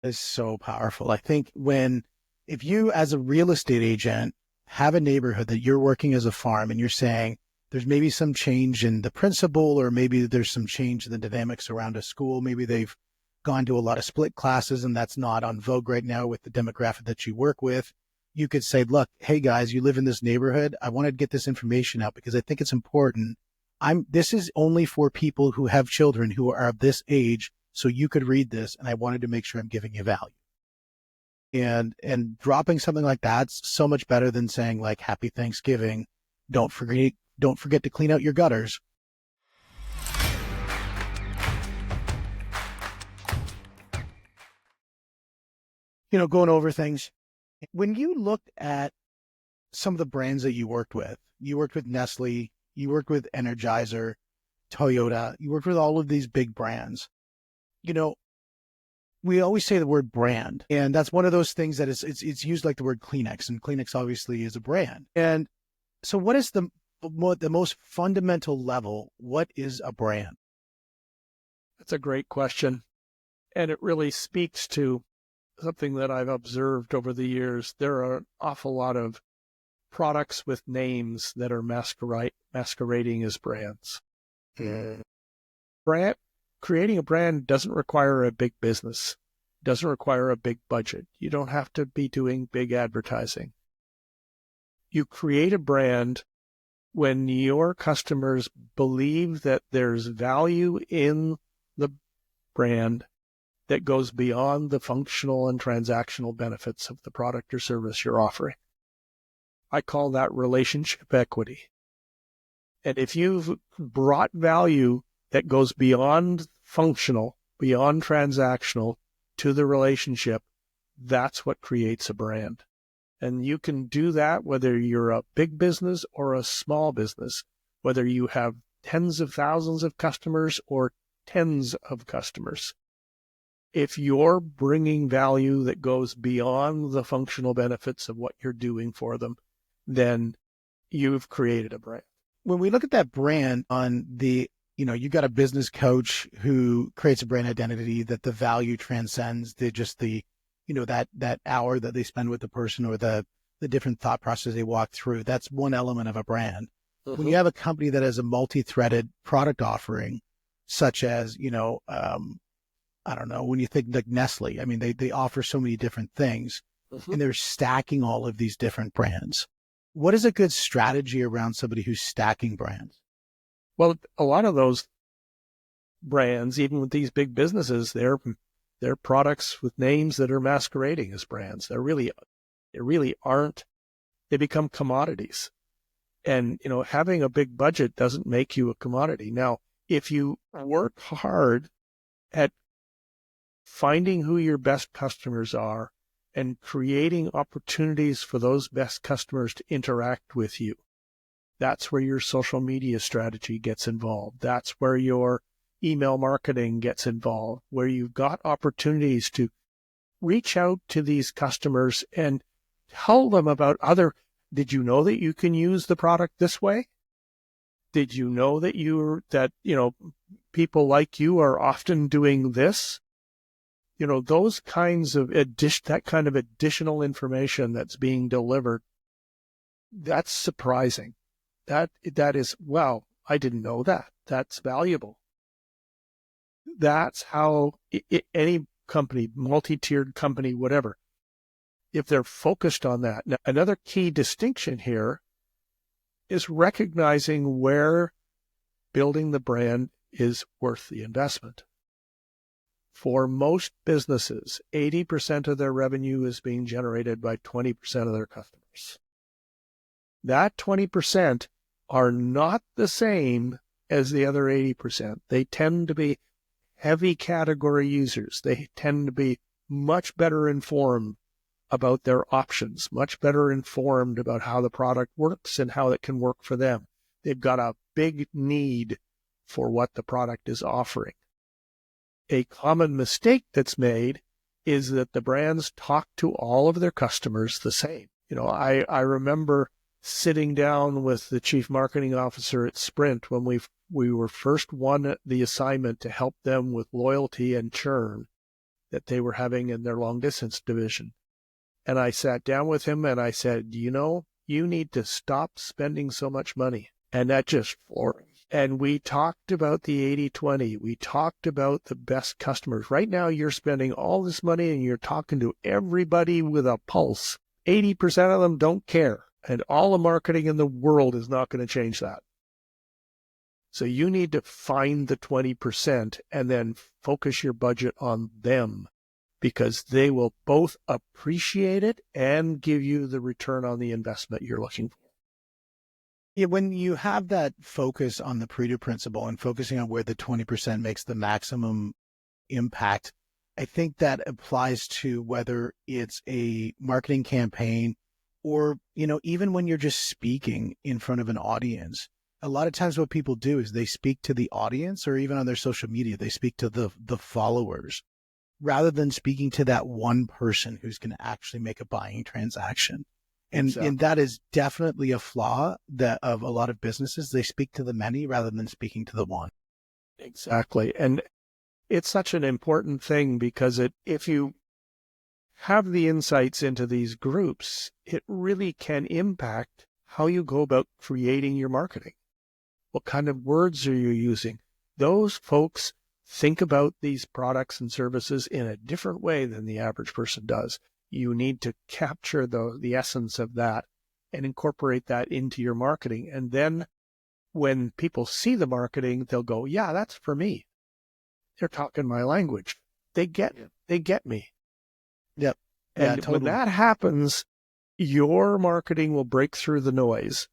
Is so powerful. I think if you, as a real estate agent, have a neighborhood that you're working as a farm and you're saying there's maybe some change in the principal, or maybe there's some change in the dynamics around a school. Maybe they've gone to a lot of split classes and that's not on vogue right now with the demographic that you work with. You could say, look, hey guys, you live in this neighborhood. I want to get this information out because I think it's important. This is only for people who have children who are of this age. So you could read this, and I wanted to make sure I'm giving you value. And dropping something like that's so much better than saying like Happy Thanksgiving. Don't forget to clean out your gutters. Going over things. When you looked at some of the brands that you worked with Nestle, you worked with Energizer, Toyota, you worked with all of these big brands. You know, we always say the word brand, and that's one of those things that it's used like the word Kleenex, and Kleenex obviously is a brand. And so what is the most fundamental level? What is a brand? That's a great question. And it really speaks to something that I've observed over the years. There are an awful lot of products with names that are masquerading as brands. Creating a brand doesn't require a big business, doesn't require a big budget. You don't have to be doing big advertising. You create a brand when your customers believe that there's value in the brand that goes beyond the functional and transactional benefits of the product or service you're offering. I call that relationship equity. And if you've brought value that goes beyond functional, beyond transactional to the relationship, that's what creates a brand. And you can do that whether you're a big business or a small business, whether you have tens of thousands of customers or tens of customers. If you're bringing value that goes beyond the functional benefits of what you're doing for them, then you've created a brand. When we look at that brand on you got a business coach who creates a brand identity that the value transcends that hour that they spend with the person, or the different thought process they walk through. That's one element of a brand. When you have a company that has a multi-threaded product offering, such as, I don't know, when you think like Nestle, I mean, they offer so many different things, and they're stacking all of these different brands. What is a good strategy around somebody who's stacking brands? Well, a lot of those brands, even with these big businesses, they're products with names that are masquerading as brands. They really aren't. They become commodities. And, having a big budget doesn't make you a commodity. Now, if you work hard at finding who your best customers are and creating opportunities for those best customers to interact with you, that's where your social media strategy gets involved. That's where your email marketing gets involved, where you've got opportunities to reach out to these customers and tell them about did you know that you can use the product this way? Did you know that people like you are often doing this? Those kinds of that kind of additional information that's being delivered, that's surprising. That is, wow, I didn't know that. That's valuable. That's how any company, multi-tiered company, whatever, if they're focused on that. Now, another key distinction here is recognizing where building the brand is worth the investment. For most businesses, 80% of their revenue is being generated by 20% of their customers. That 20% are not the same as the other 80%. They tend to be heavy category users. They tend to be much better informed about their options, much better informed about how the product works and how it can work for them. They've got a big need for what the product is offering. A common mistake that's made is that the brands talk to all of their customers the same. I remember sitting down with the chief marketing officer at Sprint when we were first won the assignment to help them with loyalty and churn. that they were having in their long distance division. And I sat down with him and I said, you need to stop spending so much money. And that just floored him. And we talked about the 80-20. We talked about the best customers. Right now, you're spending all this money and you're talking to everybody with a pulse. 80% of them don't care. And all the marketing in the world is not going to change that. So you need to find the 20% and then focus your budget on them, because they will both appreciate it and give you the return on the investment you're looking for. Yeah, when you have that focus on the Pareto principle and focusing on where the 20% makes the maximum impact, I think that applies to whether it's a marketing campaign or, even when you're just speaking in front of an audience. A lot of times what people do is they speak to the audience, or even on their social media, they speak to the followers, rather than speaking to that one person who's going to actually make a buying transaction. And that is definitely a flaw of a lot of businesses. They speak to the many rather than speaking to the one. Exactly. And it's such an important thing, because if you have the insights into these groups, it really can impact how you go about creating your marketing. What kind of words are you using? Those folks think about these products and services in a different way than the average person does. You need to capture the essence of that and incorporate that into your marketing. And then when people see the marketing, they'll go, yeah, that's for me. They're talking my language. They get me. Yep. And totally. when that happens, your marketing will break through the noise.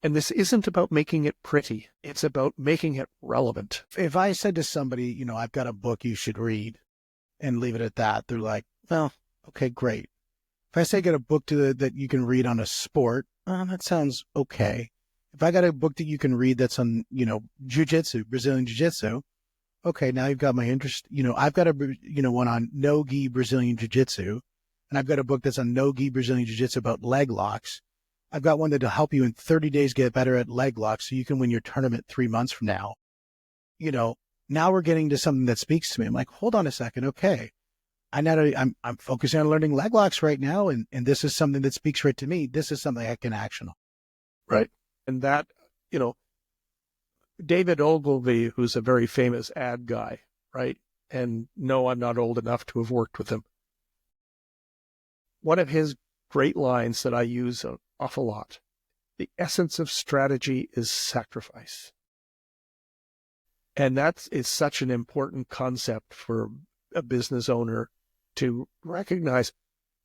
And this isn't about making it pretty. It's about making it relevant. If I said to somebody, I've got a book you should read, and leave it at that, they're like, well, okay, great. If I say I got a book that you can read on a sport, that sounds okay. If I got a book that you can read that's on, jiu-jitsu, Brazilian jiu-jitsu, okay, now you've got my interest. I've got one on no-gi Brazilian jiu-jitsu, and I've got a book that's on no-gi Brazilian jiu-jitsu about leg locks. I've got one that'll help you in 30 days get better at leg locks so you can win your tournament 3 months from now. Now we're getting to something that speaks to me. I'm like, hold on a second. Okay. I'm focusing on learning leg locks right now. And this is something that speaks right to me. This is something I can action on. Right. And that, David Ogilvy, who's a very famous ad guy, right? And no, I'm not old enough to have worked with him. One of his great lines that I use an awful lot: the essence of strategy is sacrifice. And that is such an important concept for a business owner to recognize.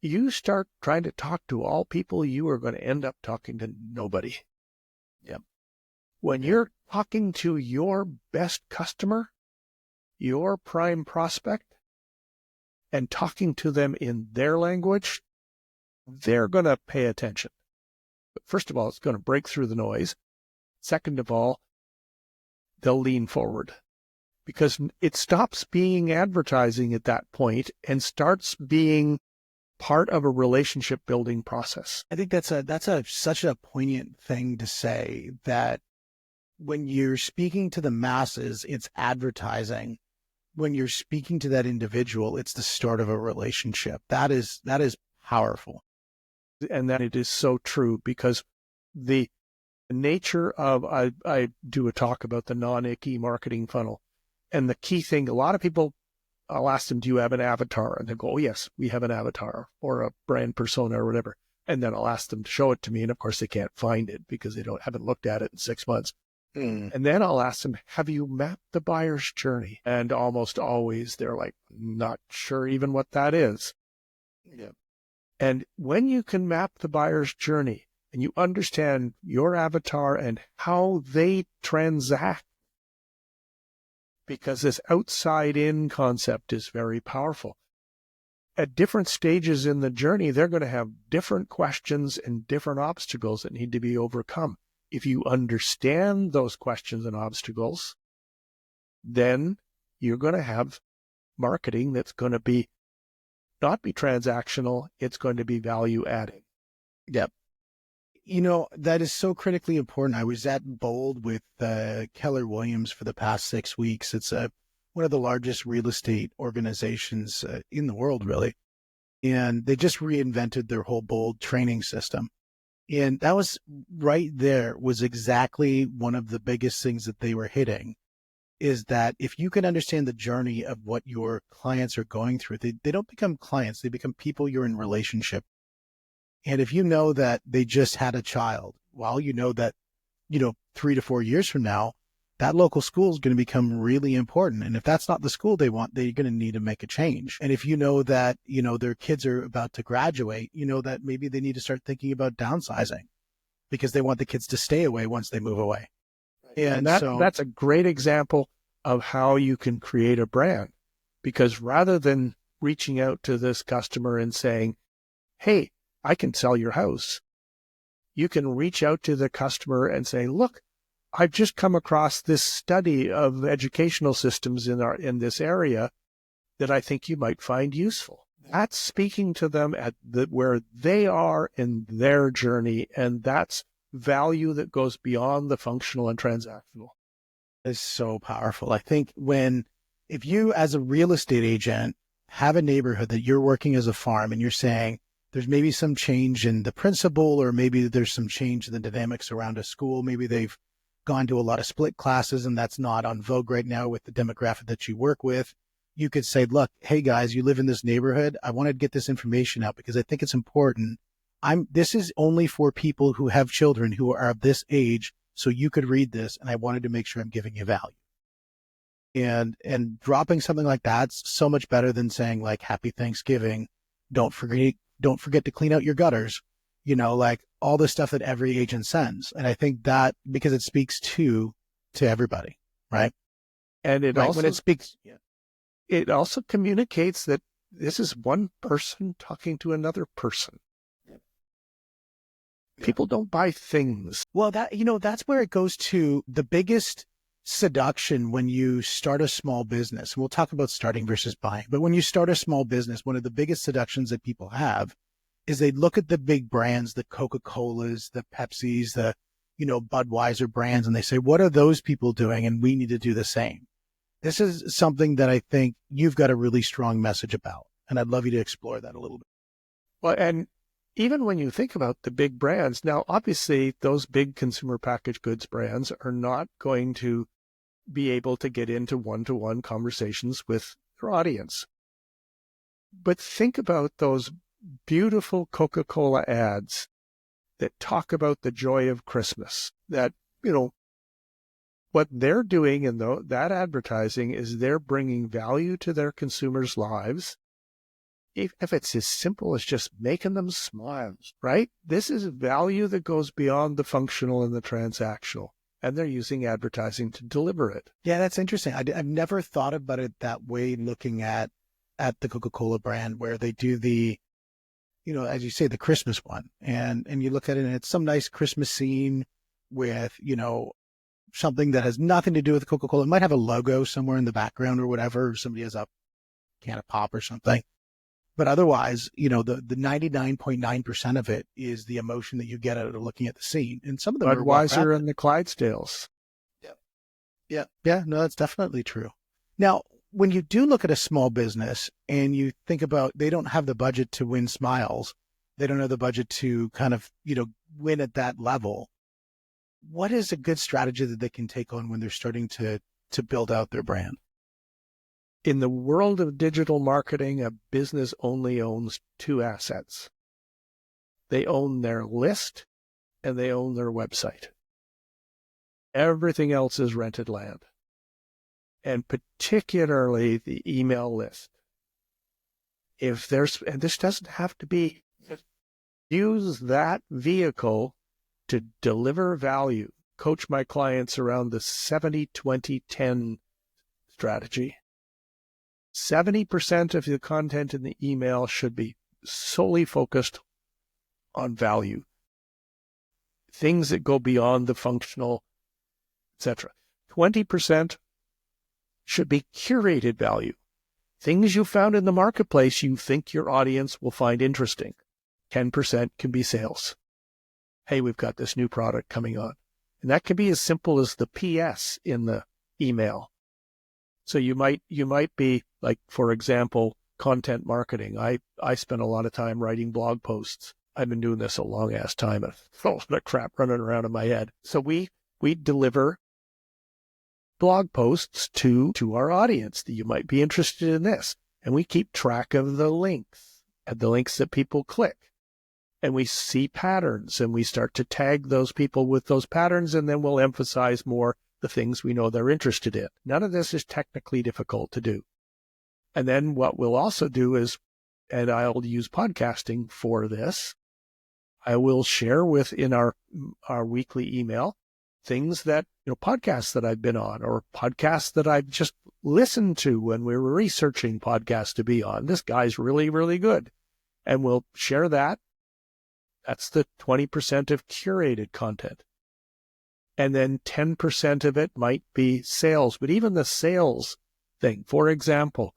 You start trying to talk to all people, you are going to end up talking to nobody. Yep. When you're talking to your best customer, your prime prospect, and talking to them in their language, they're going to pay attention. But first of all, it's going to break through the noise. Second of all, they'll lean forward, because it stops being advertising at that point and starts being part of a relationship building process. I think that's such a poignant thing to say, that when you're speaking to the masses, it's advertising. When you're speaking to that individual, it's the start of a relationship. That is powerful. And that it is so true, because the nature of, I do a talk about the non-icky marketing funnel. And the key thing, a lot of people, I'll ask them, do you have an avatar? And they go, oh, yes, we have an avatar, or a brand persona or whatever. And then I'll ask them to show it to me. And of course they can't find it because they haven't looked at it in 6 months. And then I'll ask them, have you mapped the buyer's journey? And almost always they're like, not sure even what that is. Yeah. And when you can map the buyer's journey and you understand your avatar and how they transact, because this outside-in concept is very powerful. At different stages in the journey, they're going to have different questions and different obstacles that need to be overcome. If you understand those questions and obstacles, then you're going to have marketing that's going to not be transactional, it's going to be value-adding. Yep. That is so critically important. I was at Bold with Keller Williams for the past 6 weeks. It's one of the largest real estate organizations in the world, really. And they just reinvented their whole bold training system. And that was right there was exactly one of the biggest things that they were hitting, is that if you can understand the journey of what your clients are going through, they don't become clients, they become people you're in relationship. And if you know that they just had a child, well, you know that, 3 to 4 years from now, that local school is going to become really important. And if that's not the school they want, they're going to need to make a change. And if you know that, their kids are about to graduate, you know that maybe they need to start thinking about downsizing because they want the kids to stay away once they move away. And that's a great example of how you can create a brand, because rather than reaching out to this customer and saying, hey, I can sell your house, you can reach out to the customer and say, look, I've just come across this study of educational systems in this area that I think you might find useful. That's speaking to them at where they are in their journey, and that's value that goes beyond the functional and transactional. It's so powerful. I think if you as a real estate agent have a neighborhood that you're working as a farm and you're saying there's maybe some change in the principal, or maybe there's some change in the dynamics around a school, maybe they've gone to a lot of split classes and that's not on vogue right now with the demographic that you work with, you could say, look, hey guys, you live in this neighborhood. I want to get this information out because I think it's important. This is only for people who have children who are of this age. So you could read this, and I wanted to make sure I'm giving you value. And dropping something like that's so much better than saying like, Happy Thanksgiving. Don't forget to clean out your gutters, like all the stuff that every agent sends. And I think that because it speaks to everybody, right? And it right? also, when it speaks, yeah. It also communicates that this is one person talking to another person. People don't buy things. Well, that's where it goes to the biggest seduction when you start a small business. And we'll talk about starting versus buying. But when you start a small business, one of the biggest seductions that people have is they look at the big brands, the Coca-Colas, the Pepsis, the, Budweiser brands, and they say, what are those people doing? And we need to do the same. This is something that I think you've got a really strong message about. And I'd love you to explore that a little bit. Well, and even when you think about the big brands, now, obviously, those big consumer packaged goods brands are not going to be able to get into one-to-one conversations with their audience. But think about those beautiful Coca-Cola ads that talk about the joy of Christmas, that, what they're doing in that advertising is they're bringing value to their consumers' lives. If it's as simple as just making them smile, right? This is value that goes beyond the functional and the transactional, and they're using advertising to deliver it. Yeah, that's interesting. I've never thought about it that way, looking at the Coca-Cola brand, where they do the, as you say, the Christmas one, and you look at it and it's some nice Christmas scene with, something that has nothing to do with Coca-Cola. It might have a logo somewhere in the background or whatever, or somebody has a can of pop or something. But otherwise, the 99.9% of it is the emotion that you get out of looking at the scene. And some of them Budweiser and the Clydesdales. Yeah. No, that's definitely true. Now, when you do look at a small business and you think about, they don't have the budget to win smiles, they don't have the budget to kind of, win at that level. What is a good strategy that they can take on when they're starting to build out their brand? In the world of digital marketing, a business only owns two assets. They own their list and they own their website. Everything else is rented land, and particularly the email list. And this doesn't have to be, use that vehicle to deliver value. Coach my clients around the 70-20-10 strategy. 70% of the content in the email should be solely focused on value. Things that go beyond the functional, etc. 20% should be curated value. Things you found in the marketplace you think your audience will find interesting. 10% can be sales. Hey, we've got this new product coming on. And that can be as simple as the PS in the email. So you might be like, for example, content marketing. I spent a lot of time writing blog posts. I've been doing this a long ass time. A lot of crap running around in my head. So we deliver blog posts to our audience that you might be interested in this. And we keep track of the links and the links that people click. And we see patterns and we start to tag those people with those patterns, and then we'll emphasize more the things we know they're interested in. None of this is technically difficult to do. And then what we'll also do is, and I'll use podcasting for this, I will share within our weekly email things that, podcasts that I've been on, or podcasts that I've just listened to when we were researching podcasts to be on. This guy's really, really good. And we'll share that. That's the 20% of curated content. And then 10% of it might be sales. But even the sales thing, for example,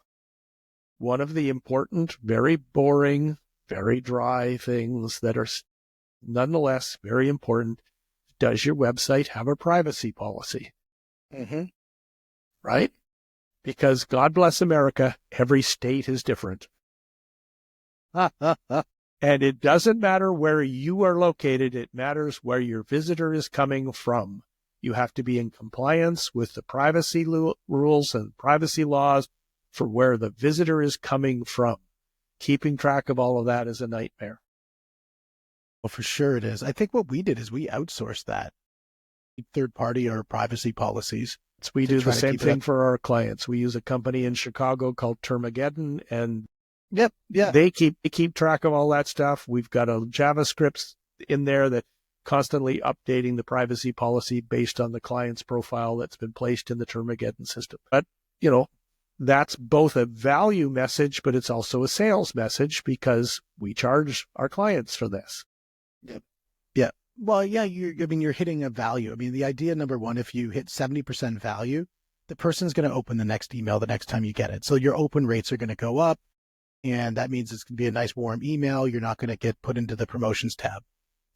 one of the important, very boring, very dry things that are nonetheless very important, does your website have a privacy policy? Mm-hmm. Right? Because God bless America, every state is different. And it doesn't matter where you are located. It matters where your visitor is coming from. You have to be in compliance with the privacy rules and privacy laws for where the visitor is coming from. Keeping track of all of that is a nightmare. Well, for sure it is. I think what we did is we outsourced that. Third party or privacy policies. So we do the same thing for our clients. We use a company in Chicago called Termageddon, and they keep track of all that stuff. We've got a JavaScript in there that constantly updating the privacy policy based on the client's profile that's been placed in the Termageddon system. But, that's both a value message, but it's also a sales message because we charge our clients for this. Yep. Yeah. Well, yeah, you're hitting a value. I mean, the idea, number one, if you hit 70% value, the person's going to open the next email the next time you get it. So your open rates are going to go up. And that means it's going to be a nice warm email. You're not going to get put into the promotions tab.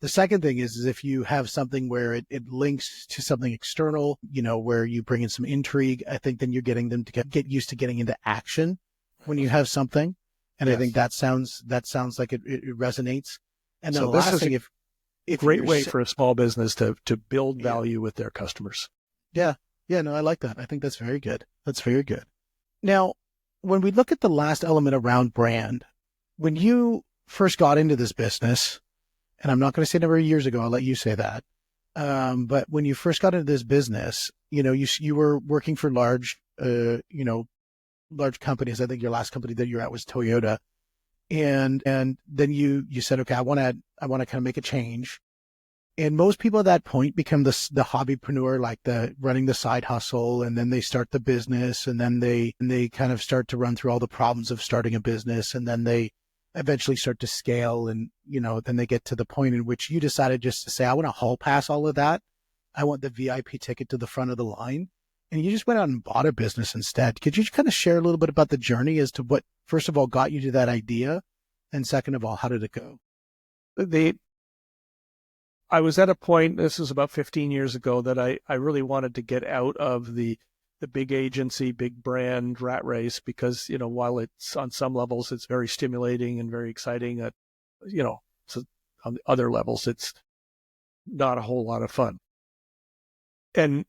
The second thing is if you have something where it links to something external, where you bring in some intrigue, I think then you're getting them to get used to getting into action when you have something. And yes. I think that sounds like it resonates. And then so the last thing, if great way for a small business to build value with their customers. Yeah. Yeah. No, I like that. I think that's very good. That's very good. Now, when we look at the last element around brand, when you first got into this business, and I'm not going to say a number of years ago, I'll let you say that. But when you first got into this business, you were working for large companies. I think your last company that you're at was Toyota. And then you said, okay, I want to kind of make a change. And most people at that point become the hobbypreneur, like the running the side hustle, and then they start the business, and then they kind of start to run through all the problems of starting a business, and then they eventually start to scale, and then they get to the point in which you decided just to say, I want to hall pass all of that. I want the VIP ticket to the front of the line, and you just went out and bought a business instead. Could you kind of share a little bit about the journey as to what, first of all, got you to that idea, and second of all, how did it go? I was at a point, this was about 15 years ago, that I really wanted to get out of the big agency, big brand rat race, because, while it's on some levels, it's very stimulating and very exciting, so on other levels, it's not a whole lot of fun. And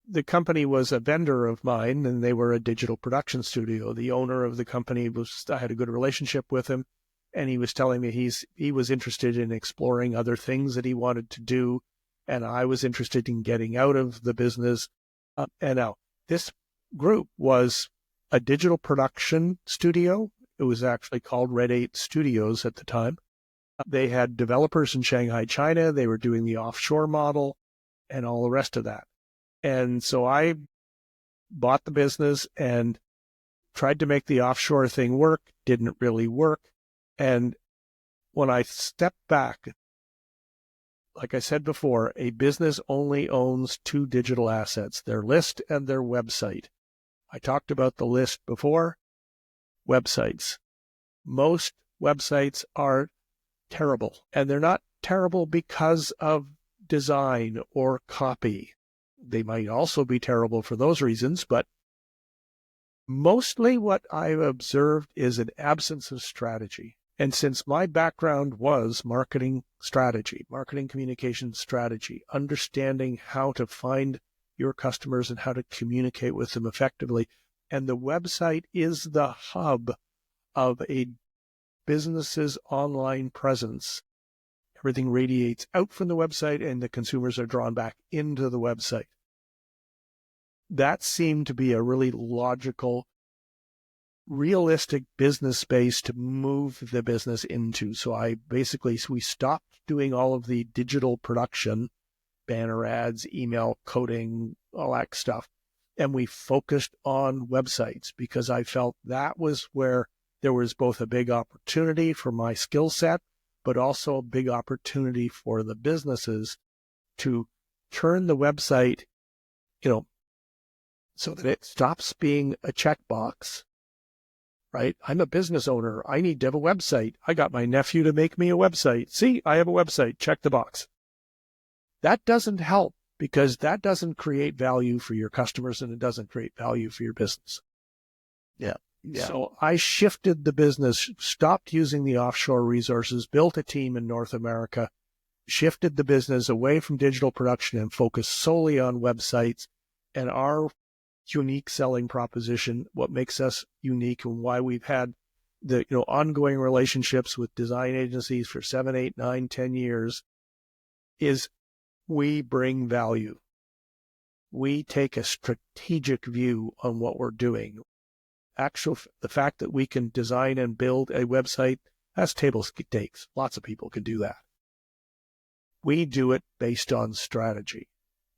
the company was a vendor of mine, and they were a digital production studio. The owner of the company I had a good relationship with him. And he was telling me he was interested in exploring other things that he wanted to do. And I was interested in getting out of the business. And now this group was a digital production studio. It was actually called Red 8 Studios at the time. They had developers in Shanghai, China. They were doing the offshore model and all the rest of that. And so I bought the business and tried to make the offshore thing work. Didn't really work. And when I step back, like I said before, a business only owns two digital assets, their list and their website. I talked about the list before. Websites. Most websites are terrible, and they're not terrible because of design or copy. They might also be terrible for those reasons, but Mostly what I've observed is an absence of strategy. And since my background was marketing strategy, marketing communication strategy, understanding how to find your customers and how to communicate with them effectively, and the website is the hub of a business's online presence. Everything radiates out from the website and the consumers are drawn back into the website. That seemed to be a really logical, realistic business space to move the business into. So we stopped doing all of the digital production, banner ads, email coding, all that stuff. And we focused on websites because I felt that was where there was both a big opportunity for my skill set, but also a big opportunity for the businesses to turn the website, so that it stops being a checkbox, right? I'm a business owner. I need to have a website. I got my nephew to make me a website. See, I have a website. Check the box. That doesn't help because that doesn't create value for your customers and it doesn't create value for your business. Yeah. So I shifted the business, stopped using the offshore resources, built a team in North America, shifted the business away from digital production and focused solely on websites. And our unique selling proposition, what makes us unique and why we've had the ongoing relationships with design agencies for 7, 8, 9, 10 years, is we bring value. We take a strategic view on what we're doing. The fact that we can design and build a website, that's table stakes. Lots of people can do that. We do it based on strategy,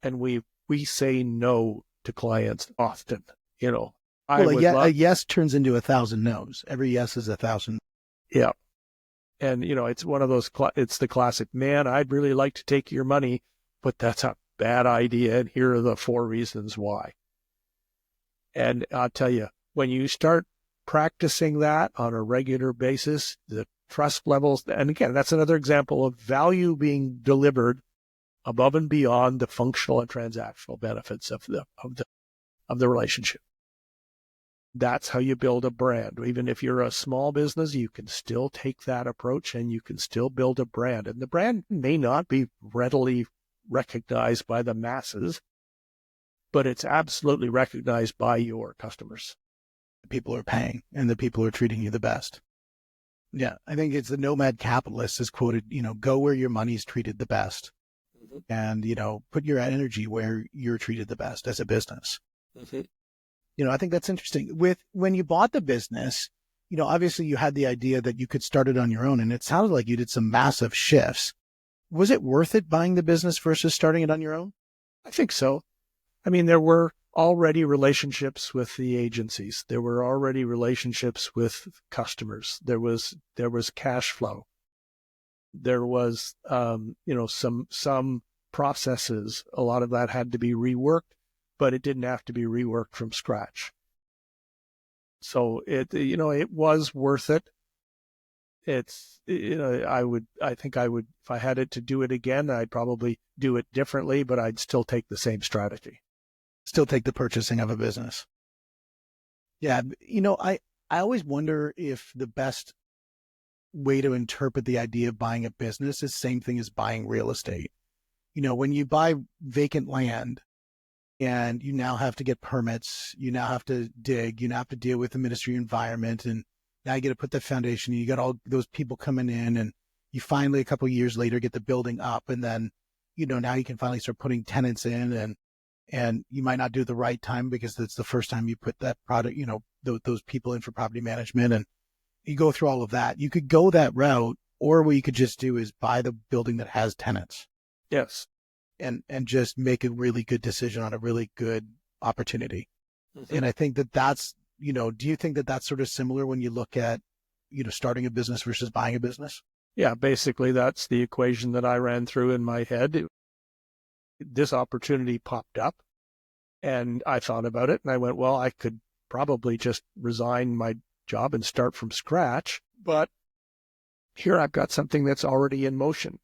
and we say no to clients often. A yes turns into 1,000 no's. Every yes is 1,000. Yeah. And, it's one of those, it's the classic, man, I'd really like to take your money, but that's a bad idea. And here are the 4 reasons why. And I'll tell you, when you start practicing that on a regular basis, the trust levels, and again, that's another example of value being delivered above and beyond the functional and transactional benefits of the relationship. That's how you build a brand. Even if you're a small business, you can still take that approach and you can still build a brand. And the brand may not be readily recognized by the masses, but it's absolutely recognized by your customers. The people are paying and the people are treating you the best. Yeah, I think it's the nomad capitalist is quoted, go where your money's treated the best. Mm-hmm. And, put your energy where you're treated the best as a business. Mm-hmm. I think that's interesting. When you bought the business, obviously you had the idea that you could start it on your own, and it sounded like you did some massive shifts. Was it worth it buying the business versus starting it on your own? I think so. I mean, there were already relationships with the agencies. There were already relationships with customers. There was cash flow. There was, some processes. A lot of that had to be reworked, but it didn't have to be reworked from scratch. So it was worth it. I think I would, if I had it to do it again, I'd probably do it differently, but I'd still take the same strategy. Still take the purchasing of a business. Yeah. I always wonder if the best way to interpret the idea of buying a business is the same thing as buying real estate. When you buy vacant land and you now have to get permits, you now have to dig, you now have to deal with the Ministry of Environment, and now you got to put the foundation, you got all those people coming in, and you finally, a couple of years later, get the building up, and then, now you can finally start putting tenants in, and you might not do it the right time because it's the first time you put that product, those people in for property management, and you go through all of that. You could go that route, or what you could just do is buy the building that has tenants. Yes. And just make a really good decision on a really good opportunity. Mm-hmm. And I think that's, do you think that that's sort of similar when you look at, starting a business versus buying a business? Yeah, basically that's the equation that I ran through in my head. This opportunity popped up and I thought about it and I went, well, I could probably just resign my job and start from scratch, but here I've got something that's already in motion.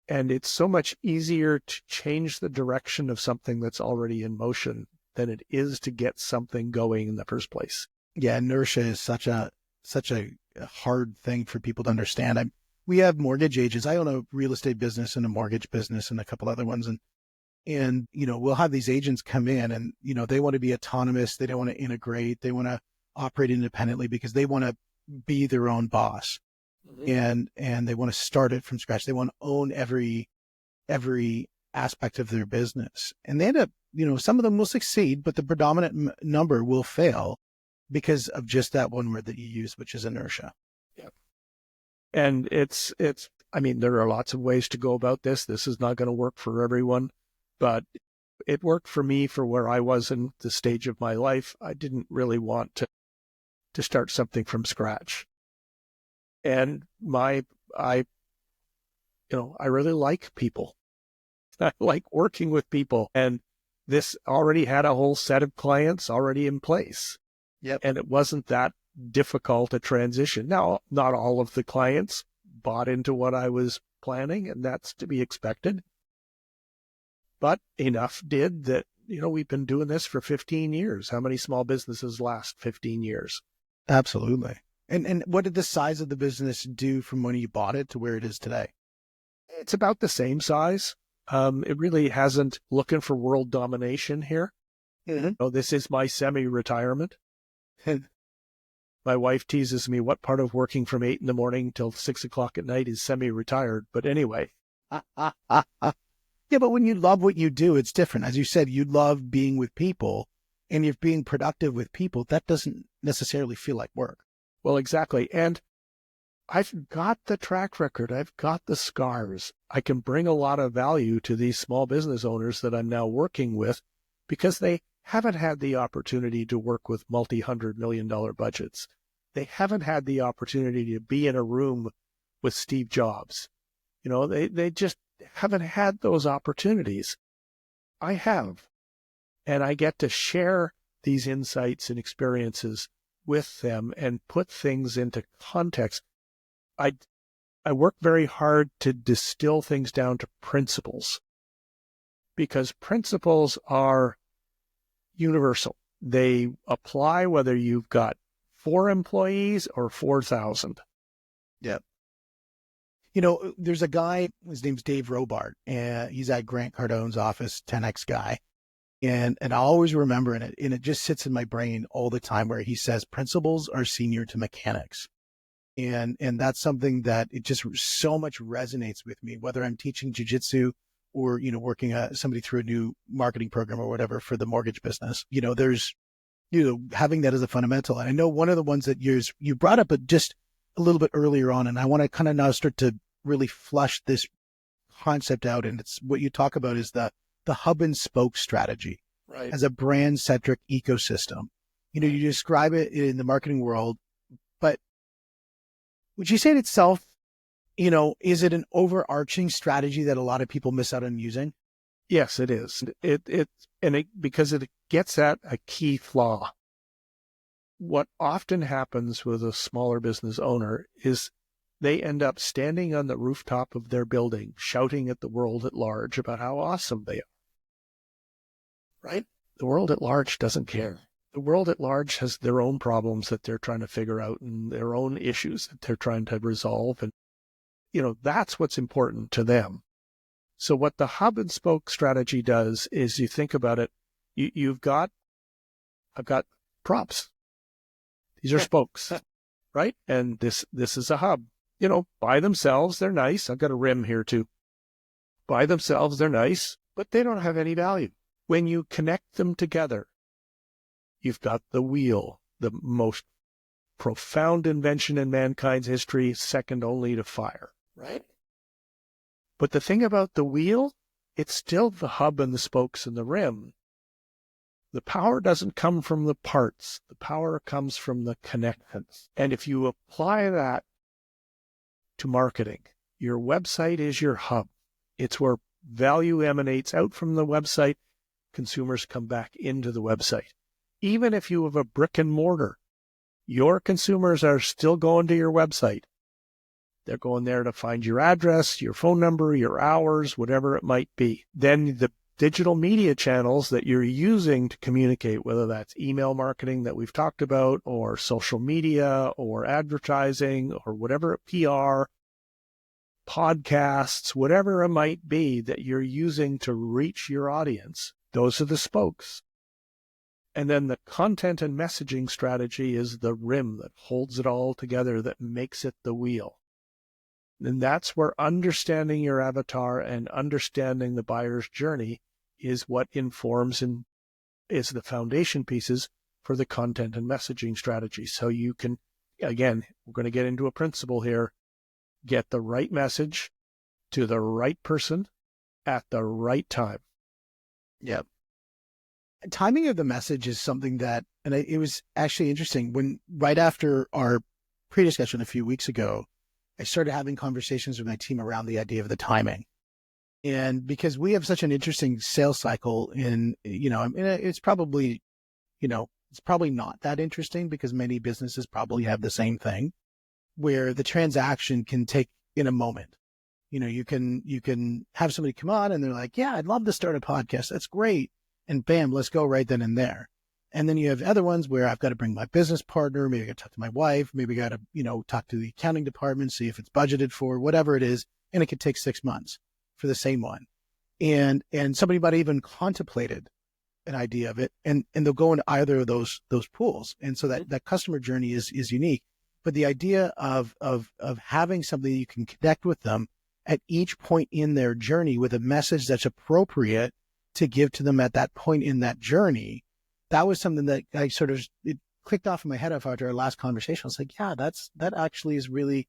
And it's so much easier to change the direction of something that's already in motion than it is to get something going in the first place. Yeah, inertia is such a hard thing for people to understand. We have mortgage agents. I own a real estate business and a mortgage business and a couple other ones. And we'll have these agents come in and, they want to be autonomous. They don't want to integrate. They want to operate independently because they want to be their own boss. Mm-hmm. And they want to start it from scratch. They want to own every aspect of their business. And they end up, some of them will succeed, but the predominant number will fail because of just that one word that you use, which is inertia. Yeah. And there are lots of ways to go about this. This is not going to work for everyone, but it worked for me for where I was in the stage of my life. I didn't really want to start something from scratch. And I really like people. I like working with people. And this already had a whole set of clients already in place. Yep. And it wasn't that difficult a transition. Now, not all of the clients bought into what I was planning, and that's to be expected. But enough did that, we've been doing this for 15 years. How many small businesses last 15 years? Absolutely. And what did the size of the business do from when you bought it to where it is today? It's about the same size. It really hasn't looking for world domination here. Mm-hmm. Oh, this is my semi-retirement. My wife teases me, what part of working from 8 a.m. till 6 o'clock at night is semi-retired? But anyway. Yeah, but when you love what you do, it's different. As you said, you love being with people, and if being productive with people, that doesn't necessarily feel like work. Well, exactly. And I've got the track record. I've got the scars. I can bring a lot of value to these small business owners that I'm now working with because they haven't had the opportunity to work with multi-$100-million budgets. They haven't had the opportunity to be in a room with Steve Jobs. They just haven't had those opportunities. I have. And I get to share these insights and experiences with them and put things into context. I work very hard to distill things down to principles because principles are universal. They apply whether you've got 4 employees or 4,000. Yep. There's a guy, his name's Dave Robart, and he's at Grant Cardone's office, 10X guy. And I always remember it, and it just sits in my brain all the time where he says, principles are senior to mechanics. And that's something that it just so much resonates with me, whether I'm teaching jiu-jitsu or, working somebody through a new marketing program or whatever for the mortgage business. There's, having that as a fundamental. And I know one of the ones that you brought up just a little bit earlier on, and I want to kind of now start to really flush this concept out. And it's what you talk about is the hub and spoke strategy, right, as a brand centric ecosystem. You describe it in the marketing world, but would you say it itself, is it an overarching strategy that a lot of people miss out on using? Yes, it is. Because it gets at a key flaw. What often happens with a smaller business owner is they end up standing on the rooftop of their building, shouting at the world at large about how awesome they are. Right? The world at large doesn't care. The world at large has their own problems that they're trying to figure out and their own issues that they're trying to resolve. And, that's what's important to them. So what the hub and spoke strategy does is you think about it. I've got props. These are spokes, right? And this is a hub. By themselves, they're nice. I've got a rim here too. By themselves, they're nice, but they don't have any value. When you connect them together, you've got the wheel, the most profound invention in mankind's history, second only to fire, right? But the thing about the wheel, it's still the hub and the spokes and the rim. The power doesn't come from the parts. The power comes from the connections. And if you apply that to marketing, your website is your hub. It's where value emanates out from the website. Consumers come back into the website. Even if you have a brick and mortar, your consumers are still going to your website. They're going there to find your address, your phone number, your hours, whatever it might be. Then the digital media channels that you're using to communicate, whether that's email marketing that we've talked about, or social media, or advertising, or whatever, PR, podcasts, whatever it might be that you're using to reach your audience. Those are the spokes. And then the content and messaging strategy is the rim that holds it all together, that makes it the wheel. And that's where understanding your avatar and understanding the buyer's journey is what informs and is the foundation pieces for the content and messaging strategy. So you can, again, we're going to get into a principle here, get the right message to the right person at the right time. Yeah. Timing of the message is something that, and it was actually interesting when right after our pre-discussion a few weeks ago, I started having conversations with my team around the idea of the timing. And because we have such an interesting sales cycle it's probably not that interesting because many businesses probably have the same thing where the transaction can take in a moment. You can have somebody come on and they're like, yeah, I'd love to start a podcast. That's great. And bam, let's go right then and there. And then you have other ones where I've got to bring my business partner, maybe I got to talk to my wife, maybe I got to, talk to the accounting department, see if it's budgeted for, whatever it is. And it could take 6 months for the same one. And somebody might even contemplated an idea of it and they'll go into either of those pools. And so that customer journey is unique. But the idea of having something you can connect with them at each point in their journey with a message that's appropriate to give to them at that point in that journey, that was something that I it clicked off in my head after our last conversation. I was like, yeah, that actually is really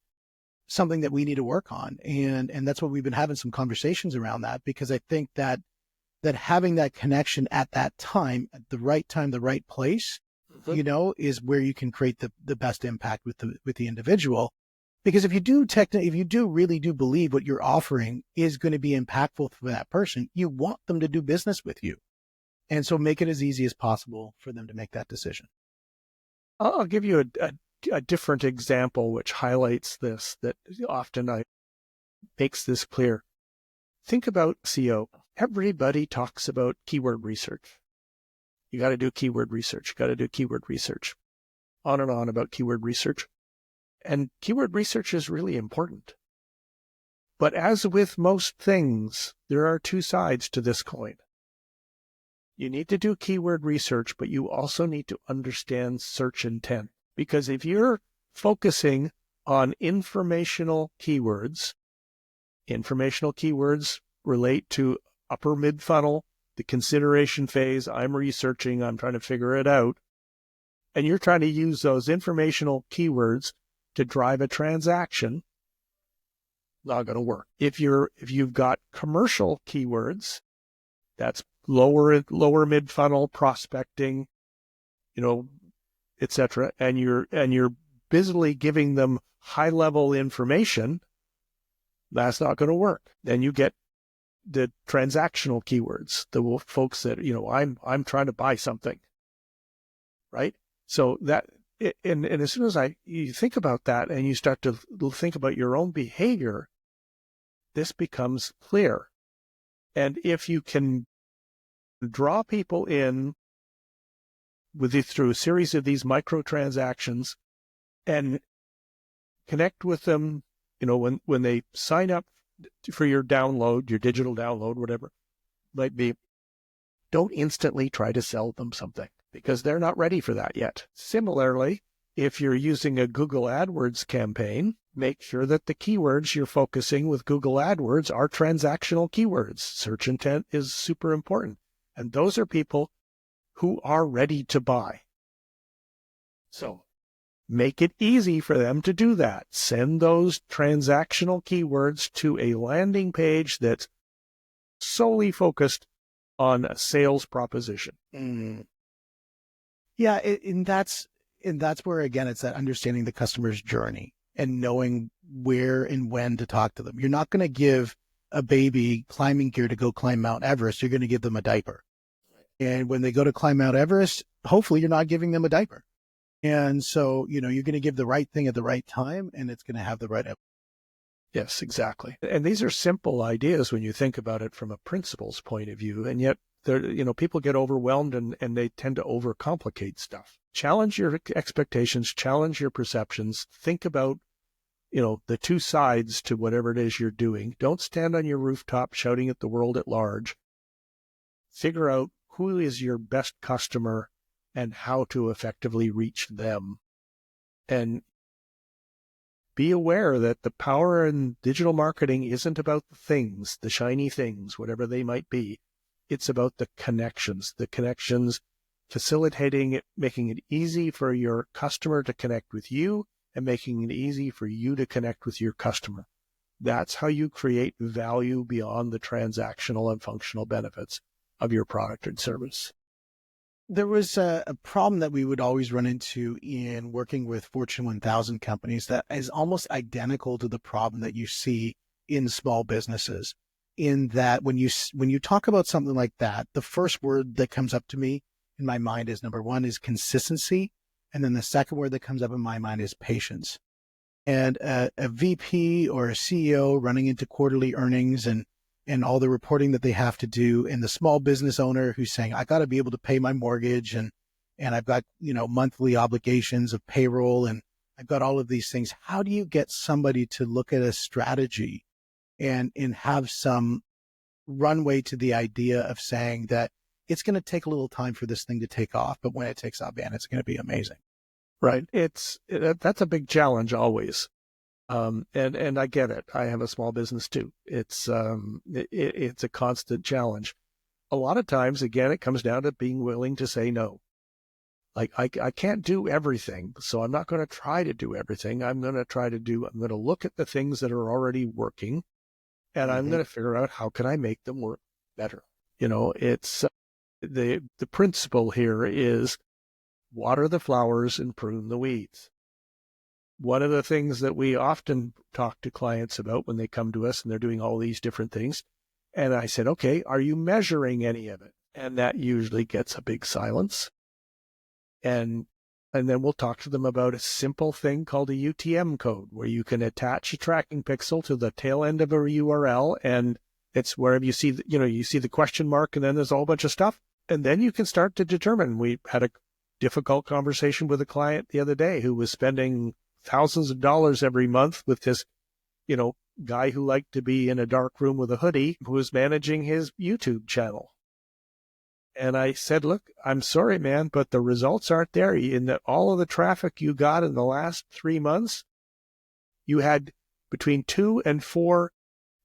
something that we need to work on. And that's what we've been having some conversations around that, because I think that having that connection at that time, the right place, is where you can create the best impact with the individual. Because if you do really believe what you're offering is going to be impactful for that person, you want them to do business with you. And so make it as easy as possible for them to make that decision. I'll give you a different example which highlights this, that often makes this clear. Think about SEO. Everybody talks about keyword research. You got to do keyword research. You got to do keyword research. On and on about keyword research. And keyword research is really important. But as with most things, there are two sides to this coin. You need to do keyword research, but you also need to understand search intent. Because if you're focusing on informational keywords relate to upper mid-funnel, the consideration phase, I'm researching, I'm trying to figure it out, and you're trying to use those informational keywords to drive a transaction, not going to work. If you've got commercial keywords, that's lower mid-funnel prospecting, etc., and you're busily giving them high-level information, that's not going to work. Then you get the transactional keywords, the folks that, I'm trying to buy something, right? So that, and as soon as you think about that and you start to think about your own behavior, this becomes clear. And if you can draw people in through a series of these microtransactions and connect with them, when they sign up for your download, your digital download, whatever it might be, don't instantly try to sell them something because they're not ready for that yet. Similarly, if you're using a Google AdWords campaign, make sure that the keywords you're focusing with Google AdWords are transactional keywords. Search intent is super important. And those are people who are ready to buy. So make it easy for them to do that. Send those transactional keywords to a landing page that's solely focused on a sales proposition. Mm. Yeah, and that's where, again, it's that understanding the customer's journey and knowing where and when to talk to them. You're not going to give a baby climbing gear to go climb Mount Everest. You're going to give them a diaper. And when they go to climb Mount Everest, hopefully you're not giving them a diaper. And so, you're going to give the right thing at the right time, and it's going to have the right Yes, exactly. And these are simple ideas when you think about it from a principal's point of view. And yet, people get overwhelmed and they tend to overcomplicate stuff. Challenge your expectations, challenge your perceptions. Think about, the two sides to whatever it is you're doing. Don't stand on your rooftop shouting at the world at large. Figure out who is your best customer and how to effectively reach them. And be aware that the power in digital marketing isn't about the things, the shiny things, whatever they might be. It's about the connections facilitating it, making it easy for your customer to connect with you and making it easy for you to connect with your customer. That's how you create value beyond the transactional and functional benefits of your product and service. There was a problem that we would always run into in working with Fortune 1000 companies that is almost identical to the problem that you see in small businesses, in that when you talk about something like that, the first word that comes up to me in my mind is, number one, is consistency. And then the second word that comes up in my mind is patience. And a VP or a CEO running into quarterly earnings and all the reporting that they have to do, and the small business owner who's saying, I got to be able to pay my mortgage and I've got, monthly obligations of payroll and I've got all of these things. How do you get somebody to look at a strategy and have some runway to the idea of saying that it's going to take a little time for this thing to take off, but when it takes off, man, it's going to be amazing. Right. That's a big challenge always. And I get it. I have a small business too. It's a constant challenge. A lot of times, again, it comes down to being willing to say no. Like I can't do everything, so I'm not going to try to do everything. I'm going to look at the things that are already working, and I'm going to figure out how can I make them work better. It's the principle here is water the flowers and prune the weeds. One of the things that we often talk to clients about when they come to us and they're doing all these different things, and I said, okay, are you measuring any of it? And that usually gets a big silence. And then we'll talk to them about a simple thing called a UTM code, where you can attach a tracking pixel to the tail end of a URL, and it's wherever you see, you see the question mark, and then there's a whole bunch of stuff. And then you can start to determine. We had a difficult conversation with a client the other day who was spending thousands of dollars every month with this, guy who liked to be in a dark room with a hoodie, who was managing his YouTube channel. And I said, look, I'm sorry, man, but the results aren't there. In all of the traffic you got in the last 3 months, you had between 2 and 4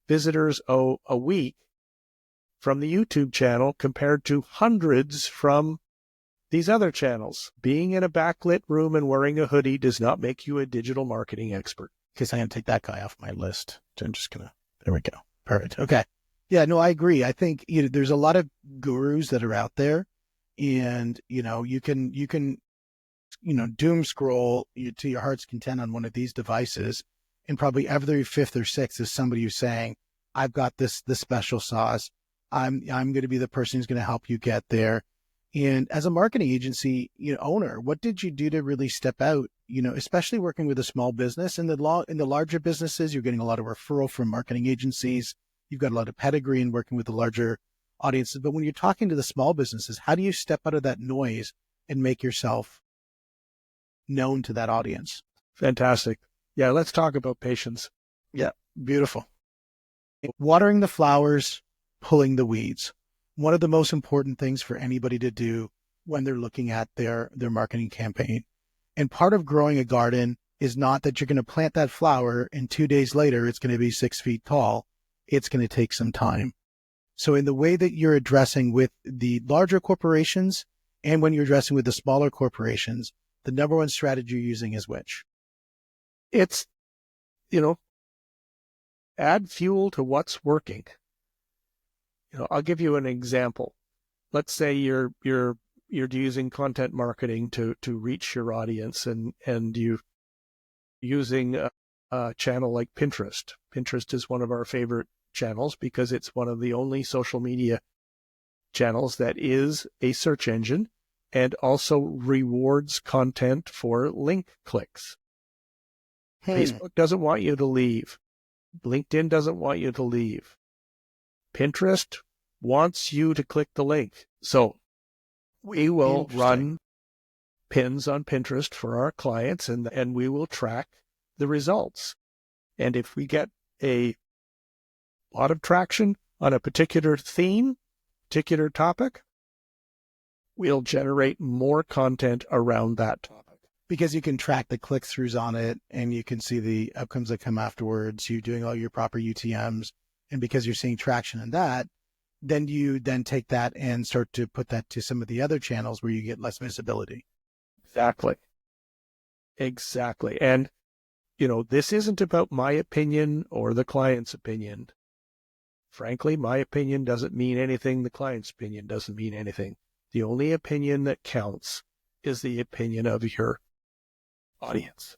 visitors a week from the YouTube channel compared to hundreds from these other channels. Being in a backlit room and wearing a hoodie does not make you a digital marketing expert. Okay, so I'm going to take that guy off my list. So I'm just going to, there we go. Perfect. Okay. Yeah, no, I agree. I think, there's a lot of gurus that are out there, and, you can, doom scroll to your heart's content on one of these devices, and probably every fifth or sixth is somebody who's saying, I've got this special sauce. I'm going to be the person who's going to help you get there. And as a marketing agency owner, what did you do to really step out, especially working with a small business? In the larger businesses, you're getting a lot of referral from marketing agencies. You've got a lot of pedigree in working with the larger audiences. But when you're talking to the small businesses, how do you step out of that noise and make yourself known to that audience? Fantastic. Yeah, let's talk about patience. Yeah, beautiful. Watering the flowers, pulling the weeds. One of the most important things for anybody to do when they're looking at their marketing campaign. And part of growing a garden is not that you're going to plant that flower and 2 days later it's going to be 6 feet tall. It's going to take some time. So in the way that you're addressing with the larger corporations and when you're addressing with the smaller corporations, the number one strategy you're using is which? It's, add fuel to what's working. I'll give you an example. Let's say you're using content marketing to reach your audience, and you're using a channel like Pinterest. Pinterest is one of our favorite channels because it's one of the only social media channels that is a search engine and also rewards content for link clicks. Facebook doesn't want you to leave. LinkedIn doesn't want you to leave. Pinterest wants you to click the link. So we will run pins on Pinterest for our clients, and we will track the results. And if we get a lot of traction on a particular theme, particular topic, we'll generate more content around that topic. Because you can track the click-throughs on it, and you can see the outcomes that come afterwards. You're doing all your proper UTMs, and because you're seeing traction in that, then you take that and start to put that to some of the other channels where you get less visibility. Exactly. And, this isn't about my opinion or the client's opinion. Frankly, my opinion doesn't mean anything. The client's opinion doesn't mean anything. The only opinion that counts is the opinion of your audience.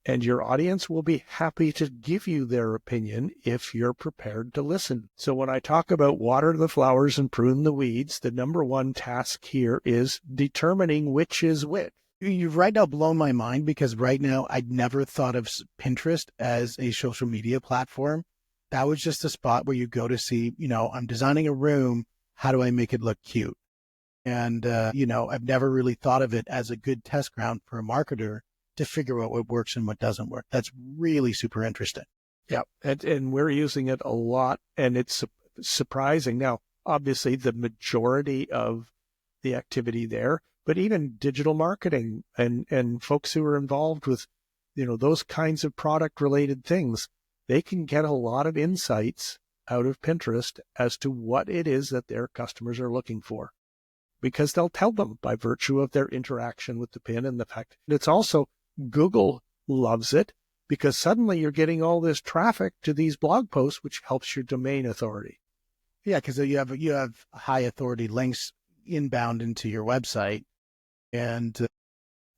And your audience will be happy to give you their opinion if you're prepared to listen. So when I talk about water the flowers and prune the weeds, the number one task here is determining which is which. You've right now blown my mind, because right now I'd never thought of Pinterest as a social media platform. That was just a spot where you go to see, I'm designing a room. How do I make it look cute? And, I've never really thought of it as a good test ground for a marketer to figure out what works and what doesn't work. That's really super interesting. Yeah. And we're using it a lot, and it's surprising. Now, obviously, the majority of the activity there, but even digital marketing and folks who are involved with, those kinds of product related things, they can get a lot of insights out of Pinterest as to what it is that their customers are looking for, because they'll tell them by virtue of their interaction with the pin. And the fact that it's also, Google loves it, because suddenly you're getting all this traffic to these blog posts, which helps your domain authority. Yeah, because you have high authority links inbound into your website, and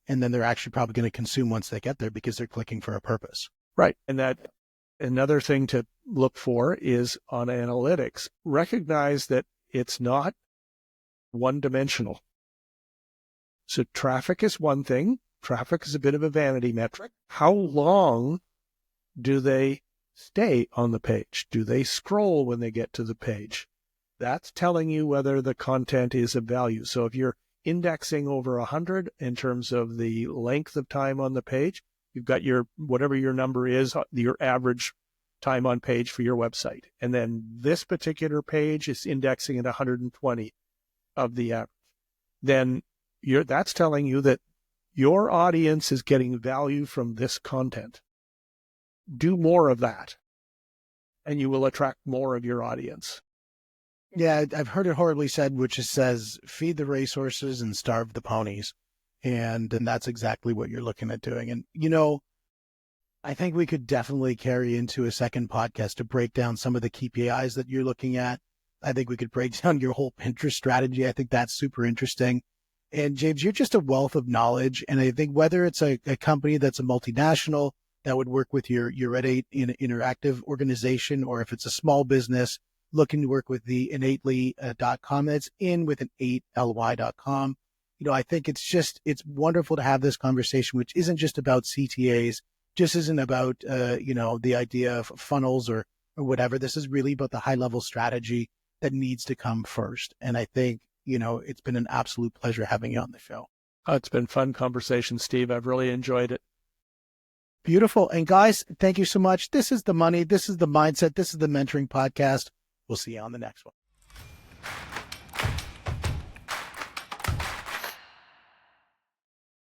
then they're actually probably going to consume once they get there, because they're clicking for a purpose. Right. And that another thing to look for is on analytics. Recognize that it's not one-dimensional. So traffic is one thing. Traffic is a bit of a vanity metric. How long do they stay on the page? Do they scroll when they get to the page? That's telling you whether the content is of value. So if you're indexing over 100 in terms of the length of time on the page, you've got your, whatever your number is, your average time on page for your website. And then this particular page is indexing at 120 of the average. Then that's telling you that your audience is getting value from this content. Do more of that, and you will attract more of your audience. Yeah, I've heard it horribly said, which says, feed the racehorses and starve the ponies. And that's exactly what you're looking at doing. And, I think we could definitely carry into a second podcast to break down some of the KPIs that you're looking at. I think we could break down your whole Pinterest strategy. I think that's super interesting. And James, you're just a wealth of knowledge. And I think whether it's a company that's a multinational that would work with your Red 8 interactive organization, or if it's a small business looking to work with the innately.com, that's in with an 8ly.com. I think it's wonderful to have this conversation, which isn't just about CTAs, just isn't about, the idea of funnels or whatever. This is really about the high level strategy that needs to come first. And I think, it's been an absolute pleasure having you on the show. It's been fun conversation, Steve. I've really enjoyed it. Beautiful. And guys, thank you so much. This is the money. This is the mindset. This is the mentoring podcast. We'll see you on the next one.